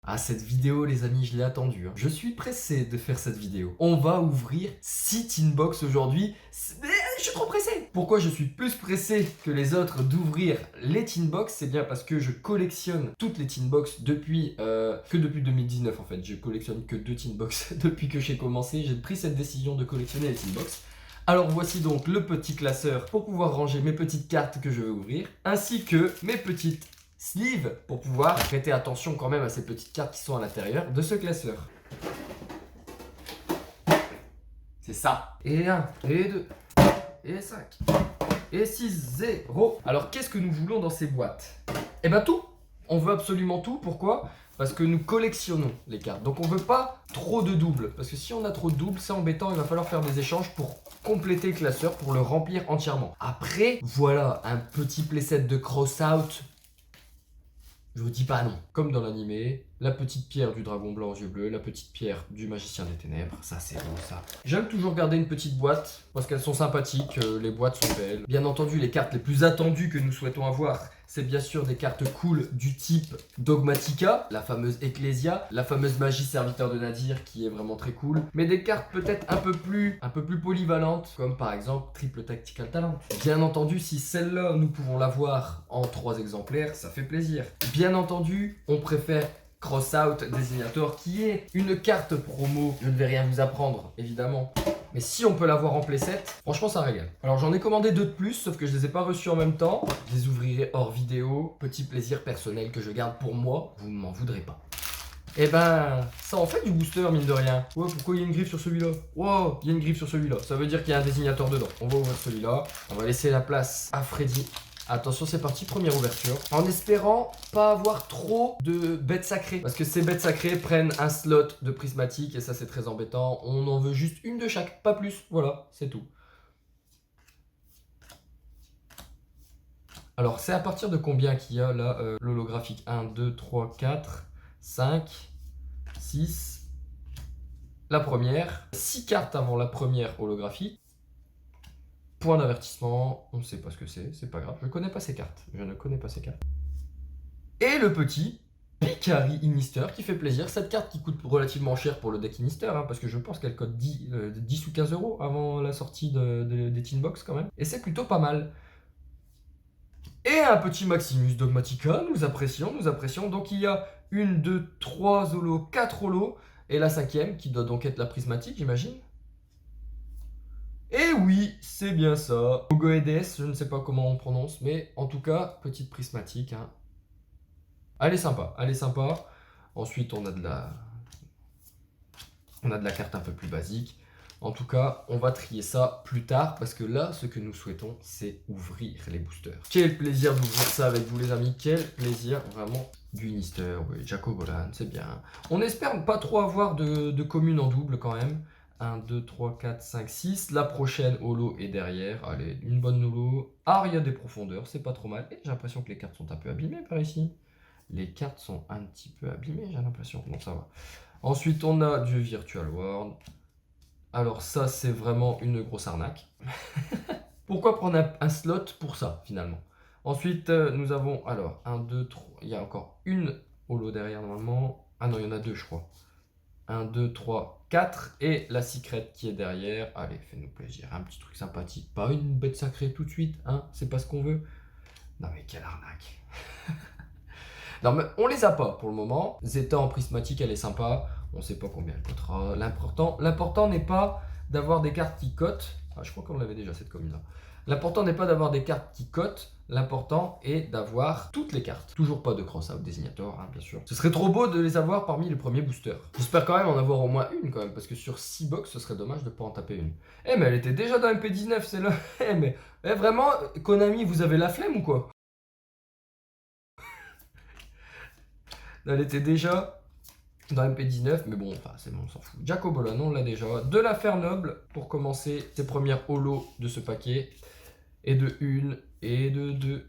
Ah, cette vidéo, les amis, je l'ai attendue, hein. Je suis pressé de faire cette vidéo. On va ouvrir 6 tin box aujourd'hui. Mais je suis trop pressé. Pourquoi je suis plus pressé que les autres d'ouvrir les tin box? C'est bien parce que je collectionne toutes les tin box depuis 2019 en fait. Je collectionne que 2 tin box depuis que j'ai commencé. J'ai pris cette décision de collectionner les tin box. Alors voici donc le petit classeur pour pouvoir ranger mes petites cartes que je vais ouvrir, ainsi que mes petites sleeve pour pouvoir prêter attention quand même à ces petites cartes qui sont à l'intérieur de ce classeur. C'est ça. Et 1, et 2, et 5, et 6, 0. Alors qu'est-ce que nous voulons dans ces boîtes? Eh ben tout. On veut absolument tout. Pourquoi? Parce que nous collectionnons les cartes. Donc on veut pas trop de doubles. Parce que si on a trop de doubles, c'est embêtant. Il va falloir faire des échanges pour compléter le classeur, pour le remplir entièrement. Après, voilà un petit playset de cross-out. Je vous dis pas non. Comme dans l'animé, la petite pierre du dragon blanc aux yeux bleus, la petite pierre du magicien des ténèbres. Ça, c'est beau, ça. J'aime toujours garder une petite boîte parce qu'elles sont sympathiques, les boîtes sont belles. Bien entendu, les cartes les plus attendues que nous souhaitons avoir, c'est bien sûr des cartes cool du type Dogmatica, la fameuse Ecclesia, la fameuse magie serviteur de Nadir qui est vraiment très cool, mais des cartes peut-être un peu plus polyvalentes, comme par exemple Triple Tactical Talent. Bien entendu, si celle-là, nous pouvons l'avoir en 3 exemplaires, ça fait plaisir. Bien entendu, on préfère Crossout Designator qui est une carte promo. Je ne vais rien vous apprendre, évidemment. Mais si on peut l'avoir en playset, franchement ça régale. Alors j'en ai commandé 2 de plus, sauf que je les ai pas reçus en même temps. Je les ouvrirai hors vidéo. Petit plaisir personnel que je garde pour moi. Vous ne m'en voudrez pas. Eh ben, ça en fait du booster, mine de rien. Ouais, pourquoi il y a une griffe sur celui-là? Wow, il y a une griffe sur celui-là. Ça veut dire qu'il y a un désignateur dedans. On va ouvrir celui-là. On va laisser la place à Freddy. Attention, c'est parti, première ouverture. En espérant pas avoir trop de bêtes sacrées. Parce que ces bêtes sacrées prennent un slot de prismatique et ça, c'est très embêtant. On en veut juste une de chaque, pas plus. Voilà, c'est tout. Alors, c'est à partir de combien qu'il y a là l'holographique? 1, 2, 3, 4, 5, 6. La première. 6 cartes avant la première holographique. Point d'avertissement, on ne sait pas ce que c'est pas grave. Je ne connais pas ces cartes. Je ne connais pas ces cartes. Et le petit Picari Inister qui fait plaisir. Cette carte qui coûte relativement cher pour le deck Inister, hein, parce que je pense qu'elle coûte 10 ou 15 euros avant la sortie des Tin Box quand même. Et c'est plutôt pas mal. Et un petit Maximus Dogmatica, nous apprécions. Donc il y a 1, 2, 3 holos, 4 holos. Et la 5e qui doit donc être la prismatique, j'imagine. Et oui, c'est bien ça. Ogoedes, je ne sais pas comment on prononce, mais en tout cas, petite prismatique. Hein. Elle est sympa, elle est sympa. Ensuite, on a de la carte un peu plus basique. En tout cas, on va trier ça plus tard parce que là, ce que nous souhaitons, c'est ouvrir les boosters. Quel plaisir d'ouvrir ça avec vous, les amis. Quel plaisir, vraiment. Du Inister, oui, Jacobolan, c'est bien. On espère pas trop avoir de communes en double quand même. 1, 2, 3, 4, 5, 6. La prochaine holo est derrière. Allez, une bonne holo. Ah, il y a des profondeurs, c'est pas trop mal. Et j'ai l'impression que les cartes sont un peu abîmées par ici. Les cartes sont un petit peu abîmées, j'ai l'impression. Bon, ça va. Ensuite, on a du Virtual World. Alors ça, c'est vraiment une grosse arnaque. Pourquoi prendre un slot pour ça, finalement? Ensuite, nous avons, alors, 1, 2, 3. Il y a encore une holo derrière, normalement. Ah non, il y en a 2, je crois. 1, 2, 3, 4. Et la secret qui est derrière. Allez, fais-nous plaisir. Un petit truc sympathique. Pas une bête sacrée tout de suite, hein. C'est pas ce qu'on veut. Non mais quelle arnaque. Non mais on les a pas pour le moment. Zeta en prismatique, elle est sympa. On sait pas combien elle coûtera. L'important n'est pas d'avoir des cartes qui cotent. Ah, je crois qu'on l'avait déjà cette commune là. L'important n'est pas d'avoir des cartes qui cotent. L'important est d'avoir toutes les cartes. Toujours pas de cross-out Designator, hein, bien sûr. Ce serait trop beau de les avoir parmi les premiers boosters. J'espère quand même en avoir au moins une quand même. Parce que sur 6 box, ce serait dommage de pas en taper une. Eh mais elle était déjà dans MP19 celle-là. Eh mais vraiment, Konami, vous avez la flemme ou quoi? Elle était déjà dans MP19, mais bon, enfin, c'est bon, on s'en fout. Jacobolan, on l'a déjà. De la Fer Noble pour commencer ses premières holos de ce paquet. Et de 1, et de 2.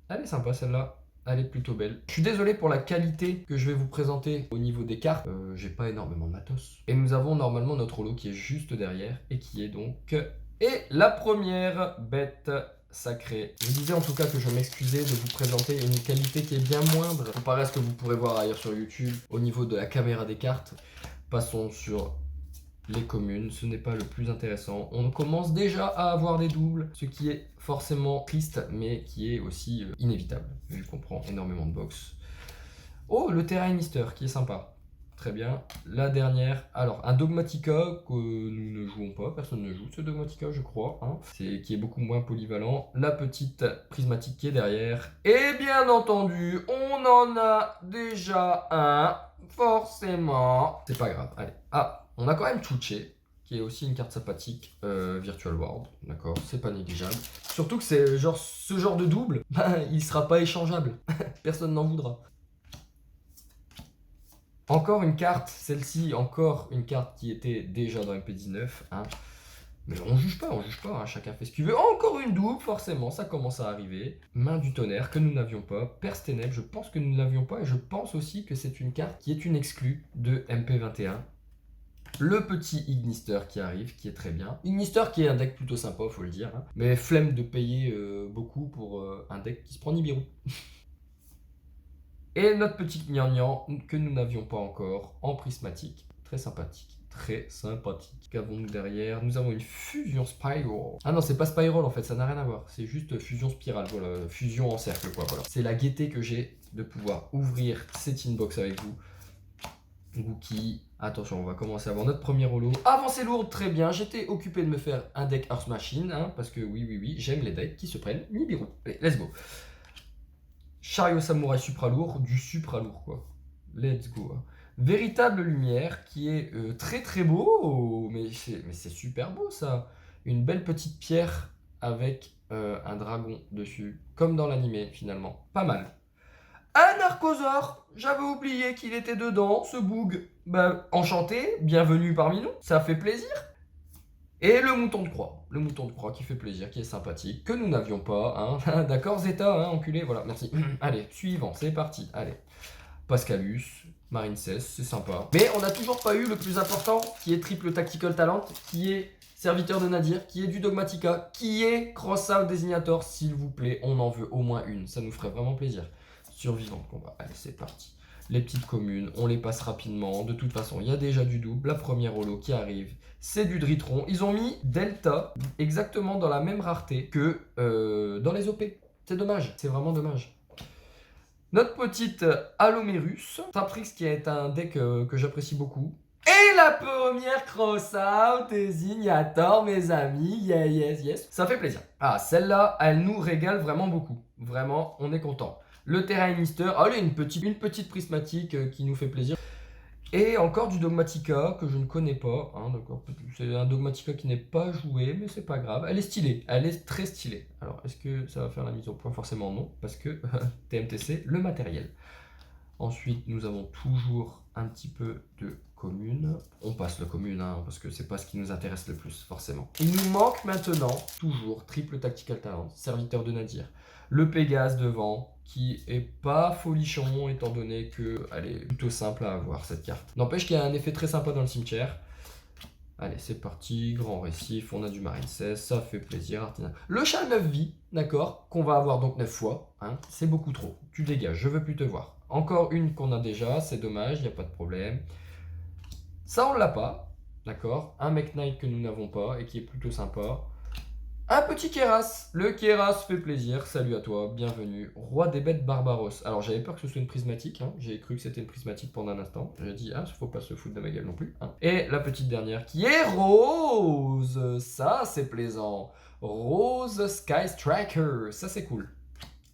Elle est sympa celle-là. Elle est plutôt belle. Je suis désolé pour la qualité que je vais vous présenter au niveau des cartes. J'ai pas énormément de matos. Et nous avons normalement notre holo qui est juste derrière et qui est donc... Et la première bête sacré. Je disais en tout cas que je m'excusais de vous présenter une qualité qui est bien moindre comparé à ce que vous pourrez voir ailleurs sur YouTube au niveau de la caméra des cartes. Passons sur les communes, ce n'est pas le plus intéressant. On commence déjà à avoir des doubles, ce qui est forcément triste, mais qui est aussi inévitable, vu qu'on prend énormément de box. Oh, le Terrain Mister, qui est sympa. Très bien. La dernière, alors un Dogmatica que nous ne jouons pas, personne ne joue ce Dogmatica je crois, hein. Qui est beaucoup moins polyvalent. La petite prismatique qui est derrière. Et bien entendu, on en a déjà un, forcément. C'est pas grave, allez. Ah, on a quand même Chuche, qui est aussi une carte sympathique, Virtual World, d'accord, c'est pas négligeable. Surtout que c'est genre ce genre de double, il sera pas échangeable, personne n'en voudra. Encore une carte, celle-ci, encore une carte qui était déjà dans MP19. Hein. Mais on juge pas, hein, chacun fait ce qu'il veut. Encore une double, forcément, ça commence à arriver. Main du tonnerre, que nous n'avions pas. Perce ténèbres, je pense que nous ne l'avions pas. Et je pense aussi que c'est une carte qui est une exclue de MP21. Le petit Ignister qui arrive, qui est très bien. Ignister qui est un deck plutôt sympa, faut le dire. Hein. Mais flemme de payer beaucoup pour un deck qui se prend Nibiru. Et notre petite gnangnan que nous n'avions pas encore en prismatique. Très sympathique. Très sympathique. Qu'avons-nous derrière? Nous avons une fusion spiral. Ah non, c'est pas spiral en fait, ça n'a rien à voir. C'est juste fusion spirale, voilà. Fusion en cercle quoi, voilà. C'est la gaieté que j'ai de pouvoir ouvrir cette inbox avec vous. Gookie. Attention, on va commencer à avoir notre premier holo. Avancée lourde, très bien. J'étais occupé de me faire un deck Earth Machine, hein, parce que oui, j'aime les decks qui se prennent Nibiru. Allez, let's go. Chariot Samouraï supra lourd, du supra lourd quoi. Let's go. Véritable lumière qui est très beau, mais c'est super beau ça. Une belle petite pierre avec un dragon dessus, comme dans l'animé finalement. Pas mal. Un Archosaure, j'avais oublié qu'il était dedans, ce boug. Bah, enchanté, bienvenue parmi nous, ça fait plaisir. Et le mouton de croix qui fait plaisir, qui est sympathique, que nous n'avions pas, hein. D'accord Zeta, hein, enculé, voilà, merci. Allez, suivant, c'est parti, allez. Pascalus, Marine 16, c'est sympa. Mais on n'a toujours pas eu le plus important, qui est triple tactical talent, qui est serviteur de Nadir, qui est du Dogmatica, qui est Crossout Designator, s'il vous plaît, on en veut au moins une, ça nous ferait vraiment plaisir. Survivant de combat, allez c'est parti. Les petites communes, on les passe rapidement. De toute façon, il y a déjà du double. La première holo qui arrive, c'est du Dritron. Ils ont mis Delta exactement dans la même rareté que dans les OP. C'est dommage, c'est vraiment dommage. Notre petite Allomerus, Traprix qui est un deck que j'apprécie beaucoup. Et la première Crossout Designator, mes amis. Yes. Ça fait plaisir. Ah, celle-là, elle nous régale vraiment beaucoup. Vraiment, on est content. Le Terrain Mister, allez, une petite prismatique qui nous fait plaisir. Et encore du Dogmatica que je ne connais pas. Hein, c'est un Dogmatica qui n'est pas joué, mais c'est pas grave. Elle est stylée, elle est très stylée. Alors, est-ce que ça va faire la mise au point? Forcément non, parce que TMTC, le matériel. Ensuite, nous avons toujours un petit peu de commune. On passe le commune, hein, parce que c'est pas ce qui nous intéresse le plus, forcément. Il nous manque maintenant, toujours, triple tactical talent, serviteur de Nadir. Le Pégase devant, qui est pas folichon, étant donné que elle est plutôt simple à avoir, cette carte. N'empêche qu'il y a un effet très sympa dans le cimetière. Allez, c'est parti, grand récif, on a du Marine 16, ça fait plaisir. Le chat 9 vies, d'accord, qu'on va avoir donc 9 fois, hein, c'est beaucoup trop. Tu dégages, je veux plus te voir. Encore une qu'on a déjà, c'est dommage, il n'y a pas de problème. Ça, on l'a pas, d'accord. Un Mech Knight que nous n'avons pas et qui est plutôt sympa. Un petit Kéras. Le Kéras fait plaisir. Salut à toi, bienvenue. Roi des bêtes Barbaros. Alors, j'avais peur que ce soit une prismatique. Hein. J'ai cru que c'était une prismatique pendant un instant. J'ai dit, ah, faut pas se foutre de ma gueule non plus. Hein. Et la petite dernière qui est rose. Ça, c'est plaisant. Rose Sky Striker. Ça, c'est cool.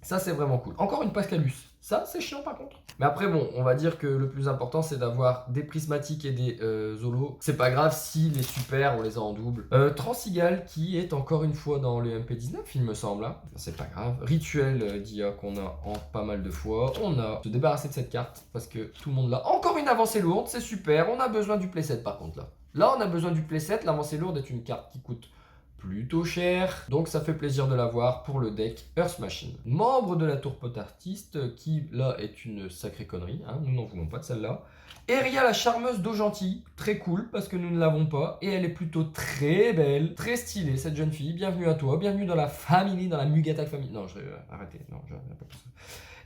Ça, c'est vraiment cool. Encore une Pascalus. Ça, c'est chiant par contre. Mais après, bon, on va dire que le plus important, c'est d'avoir des prismatiques et des Zolos. C'est pas grave si les super, on les a en double. Transigal, qui est encore une fois dans le MP19, il me semble. Hein. C'est pas grave. Rituel d'IA qu'on a en pas mal de fois. On a se débarrassé de cette carte parce que tout le monde l'a. Encore une avancée lourde, c'est super. On a besoin du playset par contre là. Là, on a besoin du playset. L'avancée lourde est une carte qui coûte plutôt cher, donc ça fait plaisir de l'avoir pour le deck Earth Machine. Membre de la tour pot artiste, qui là est une sacrée connerie, hein, nous n'en voulons pas de celle-là. Eria la charmeuse d'eau gentille, très cool parce que nous ne l'avons pas et elle est plutôt très belle, très stylée cette jeune fille. Bienvenue à toi, bienvenue dans la famille, dans la Mugatak famille. Non, arrêtez, non, je n'ai pas tout ça.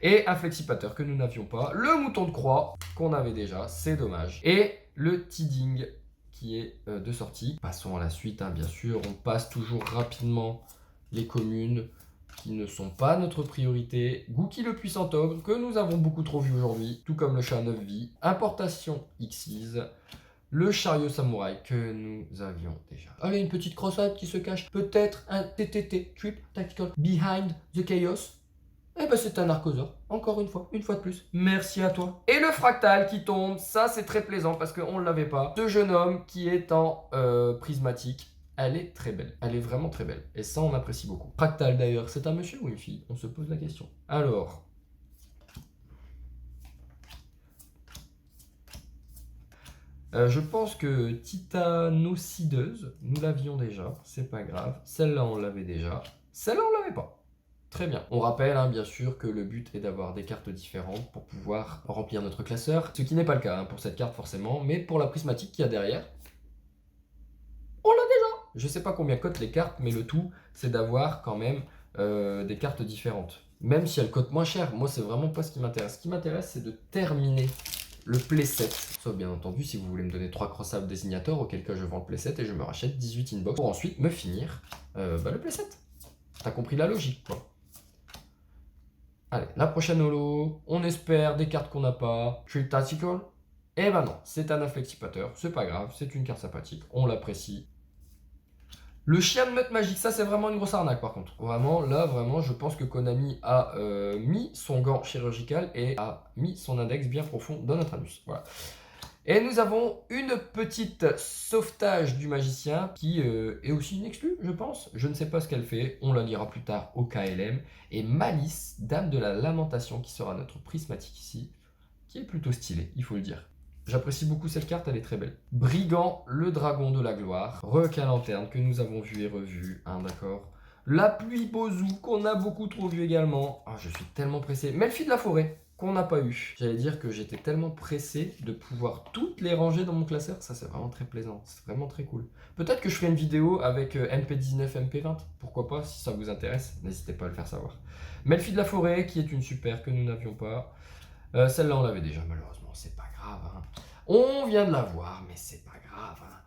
Et un flexipateur que nous n'avions pas, le mouton de croix qu'on avait déjà, c'est dommage. Et le Tiding qui est de sortie. Passons à la suite, hein, bien sûr, on passe toujours rapidement les communes qui ne sont pas notre priorité. Gookie le puissant ogre, que nous avons beaucoup trop vu aujourd'hui, tout comme le chat à 9 vies. Importation Xyz, le chariot samouraï que nous avions déjà. Allez, une petite crossade qui se cache. Peut-être un TTT, Trip Tactical, Behind the Chaos. Eh ben c'est un archosaure, encore une fois de plus. Merci à toi. Et le fractal qui tombe, ça c'est très plaisant parce qu'on ne l'avait pas. Ce jeune homme qui est en prismatique. Elle est très belle, elle est vraiment très belle. Et ça, on apprécie beaucoup. Fractal d'ailleurs, c'est un monsieur ou une fille? On se pose la question. Alors. Je pense que Titanocideuse, nous l'avions déjà, c'est pas grave. Celle-là, on l'avait déjà. Celle-là, on l'avait pas. Très bien. On rappelle, hein, bien sûr, que le but est d'avoir des cartes différentes pour pouvoir remplir notre classeur. Ce qui n'est pas le cas hein, pour cette carte, forcément. Mais pour la prismatique qu'il y a derrière, on l'a déjà. Je sais pas combien cotent les cartes, mais le tout, c'est d'avoir quand même des cartes différentes. Même si elles cotent moins cher, moi, c'est vraiment pas ce qui m'intéresse. Ce qui m'intéresse, c'est de terminer le playset. Sauf bien entendu, si vous voulez me donner 3 crossables désignateurs, auquel cas je vends le playset et je me rachète 18 inbox pour ensuite me finir le playset. T'as compris la logique, quoi. Allez, la prochaine holo, on espère des cartes qu'on n'a pas. Trip Tactical. Eh ben non, c'est un inflexipateur, c'est pas grave, c'est une carte sympathique, on l'apprécie. Le chien de meute magique, ça c'est vraiment une grosse arnaque par contre. Vraiment, là, vraiment, je pense que Konami a mis son gant chirurgical et a mis son index bien profond dans notre anus. Voilà. Et nous avons une petite sauvetage du magicien qui est aussi une exclue, je pense. Je ne sais pas ce qu'elle fait, on la lira plus tard au KLM. Et Malice, dame de la lamentation, qui sera notre prismatique ici, qui est plutôt stylée, il faut le dire. J'apprécie beaucoup cette carte, elle est très belle. Brigand, le dragon de la gloire. Requin lanterne que nous avons vu et revu, hein, d'accord. La pluie Bozu qu'on a beaucoup trop vu également. Ah, je suis tellement pressé. Melfi de la forêt qu'on n'a pas eu. J'allais dire que j'étais tellement pressé de pouvoir toutes les ranger dans mon classeur. Ça, c'est vraiment très plaisant. C'est vraiment très cool. Peut-être que je ferai une vidéo avec MP19, MP20. Pourquoi pas, si ça vous intéresse. N'hésitez pas à le faire savoir. Melfi de la forêt, qui est une super que nous n'avions pas. Celle-là, on l'avait déjà, malheureusement. C'est pas grave. Hein. On vient de la voir, mais c'est pas grave. Hein.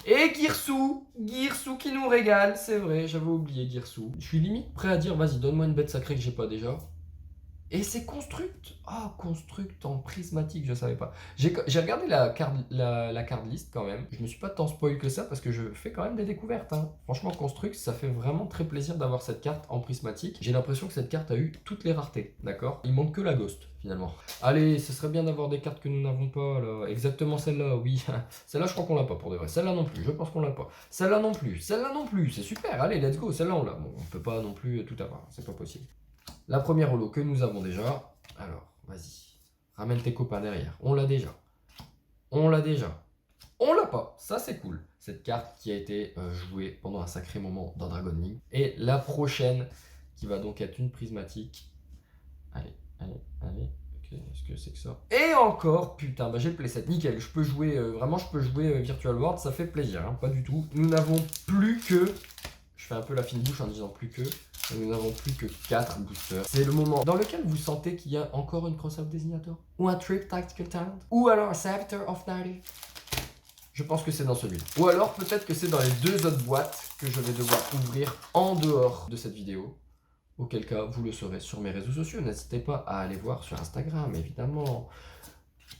Et Girsou qui nous régale, c'est vrai, j'avais oublié Girsou. Je suis limite prêt à dire, vas-y, donne-moi une bête sacrée que j'ai pas déjà. Et c'est Construct. Ah, Construct en prismatique, je savais pas. J'ai regardé la card list quand même. Je me suis pas tant spoil que ça parce que je fais quand même des découvertes. Hein. Franchement, Construct, ça fait vraiment très plaisir d'avoir cette carte en prismatique. J'ai l'impression que cette carte a eu toutes les raretés, d'accord? Il manque que la Ghost, finalement. Allez, ce serait bien d'avoir des cartes que nous n'avons pas, là. Exactement celle-là, oui. Celle-là, je crois qu'on l'a pas pour de vrai. Celle-là non plus, je pense qu'on l'a pas. Celle-là non plus, celle-là non plus. C'est super, allez, let's go. Celle-là, on l'a. Bon, on peut pas non plus tout avoir, c'est pas possible. La première holo que nous avons déjà. Alors, vas-y. Ramène tes copains derrière. On l'a déjà. On l'a déjà. On l'a pas. Ça, c'est cool. Cette carte qui a été jouée pendant un sacré moment dans Dragon League. Et la prochaine, qui va donc être une prismatique. Allez. Qu'est-ce que c'est que ça? Et encore, putain, bah j'ai le playset. Nickel. Je peux jouer, vraiment, je peux jouer Virtual World. Ça fait plaisir. Hein, pas du tout. Nous n'avons plus que... Je fais un peu la fine bouche en disant plus que... Nous n'avons plus que 4 boosters. C'est le moment dans lequel vous sentez qu'il y a encore une cross-up désignator. Ou un Trip Tactical Talent. Ou alors un Servitor of Nighty. Je pense que c'est dans celui-là. Ou alors peut-être que c'est dans les 2 autres boîtes que je vais devoir ouvrir en dehors de cette vidéo. Auquel cas, vous le saurez sur mes réseaux sociaux. N'hésitez pas à aller voir sur Instagram, évidemment.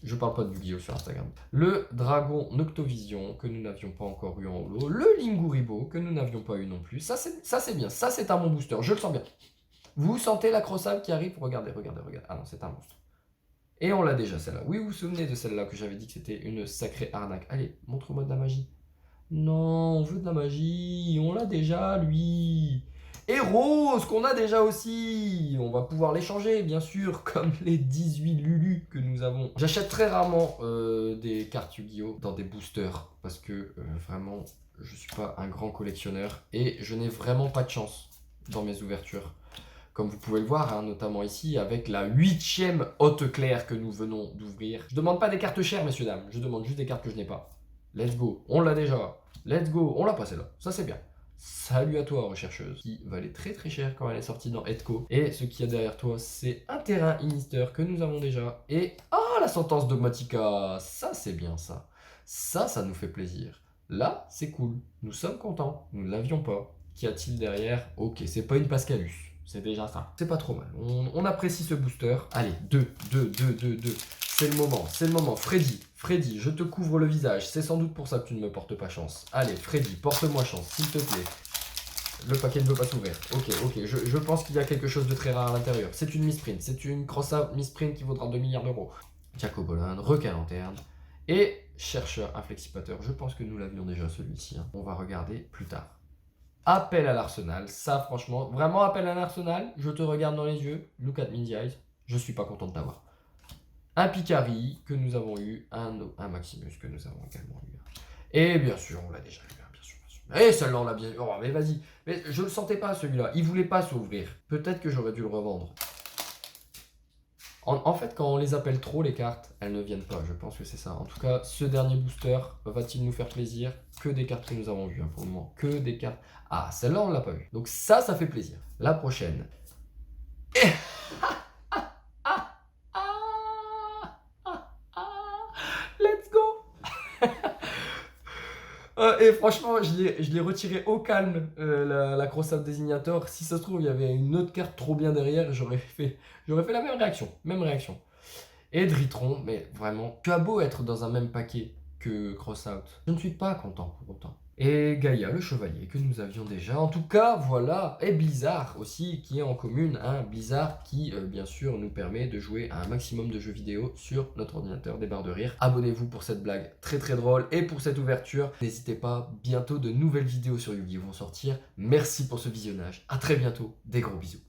Je parle pas de Yu-Gi-Oh sur Instagram. Le Dragon Noctovision, que nous n'avions pas encore eu en holo. Le Linguribo, que nous n'avions pas eu non plus. Ça, c'est bien. Ça, c'est un bon booster. Je le sens bien. Vous sentez la crossable qui arrive? Regardez. Ah non, c'est un monstre. Et on l'a déjà, celle-là. Oui, vous vous souvenez de celle-là que j'avais dit que c'était une sacrée arnaque. Allez, montre-moi de la magie. Non, on veut de la magie. On l'a déjà, lui. Et Rose, qu'on a déjà aussi. On va pouvoir l'échanger, bien sûr, comme les 18 Lulu que nous avons. J'achète très rarement des cartes Yu-Gi-Oh! Dans des boosters, parce que vraiment, je suis pas un grand collectionneur et je n'ai vraiment pas de chance dans mes ouvertures. comme vous pouvez le voir, hein, notamment ici, avec la 8e haute claire que nous venons d'ouvrir. Je demande pas des cartes chères, messieurs, dames, je demande juste des cartes que je n'ai pas. Let's go, on l'a déjà. Let's go, on l'a pas celle-là, ça c'est bien. Salut à toi, rechercheuse, qui valait très très cher quand elle est sortie dans Edco. Et ce qu'il y a derrière toi, c'est un terrain Inister que nous avons déjà. Et, la sentence dogmatica, ça c'est bien ça. Ça nous fait plaisir. Là, c'est cool, nous sommes contents, nous ne l'avions pas. Qu'y a-t-il derrière? Ok, c'est pas une Pascalus, c'est déjà ça. C'est pas trop mal, on apprécie ce booster. Allez, 2. C'est le moment. Freddy, je te couvre le visage. C'est sans doute pour ça que tu ne me portes pas chance. Allez, Freddy, porte-moi chance, s'il te plaît. Le paquet ne veut pas s'ouvrir. Ok, je pense qu'il y a quelque chose de très rare à l'intérieur. C'est une misprint, c'est une cross-out misprint qui vaudra 2 milliards d'euros. Jacobolin, requin lanterne et chercheur inflexipateur. Je pense que nous l'avions déjà celui-ci. Hein. On va regarder plus tard. Appel à l'arsenal, ça franchement, vraiment appel à l'arsenal. Je te regarde dans les yeux, look at me in the eyes. Je suis pas content de t'avoir. Un Picari que nous avons eu, un Maximus que nous avons également eu. Et bien sûr, on l'a déjà eu, bien sûr. Et celle-là, on l'a bien eu. Oh, mais vas-y. Mais je le sentais pas, celui-là. Il voulait pas s'ouvrir. Peut-être que j'aurais dû le revendre. En fait, quand on les appelle trop, les cartes, elles ne viennent pas. Je pense que c'est ça. En tout cas, ce dernier booster va-t-il nous faire plaisir? Que des cartes que nous avons vues hein, pour le moment. Que des cartes. Ah, celle-là, on ne l'a pas vue. Donc ça fait plaisir. La prochaine. Let's go. Et franchement, je l'ai retiré au calme, la Cross-Out Designator. Si ça se trouve, il y avait une autre carte trop bien derrière, j'aurais fait la même réaction. Et Dritron, mais vraiment, tu as beau être dans un même paquet que Cross-Out, je ne suis pas content pour autant. Et Gaïa, le chevalier, que nous avions déjà. En tout cas, voilà. Et Blizzard aussi, qui est en commune. Hein. Blizzard qui, bien sûr, nous permet de jouer à un maximum de jeux vidéo sur notre ordinateur des barres de rire. Abonnez-vous pour cette blague très très drôle et pour cette ouverture. N'hésitez pas, bientôt de nouvelles vidéos sur Yu-Gi-Oh vont sortir. Merci pour ce visionnage. À très bientôt. Des gros bisous.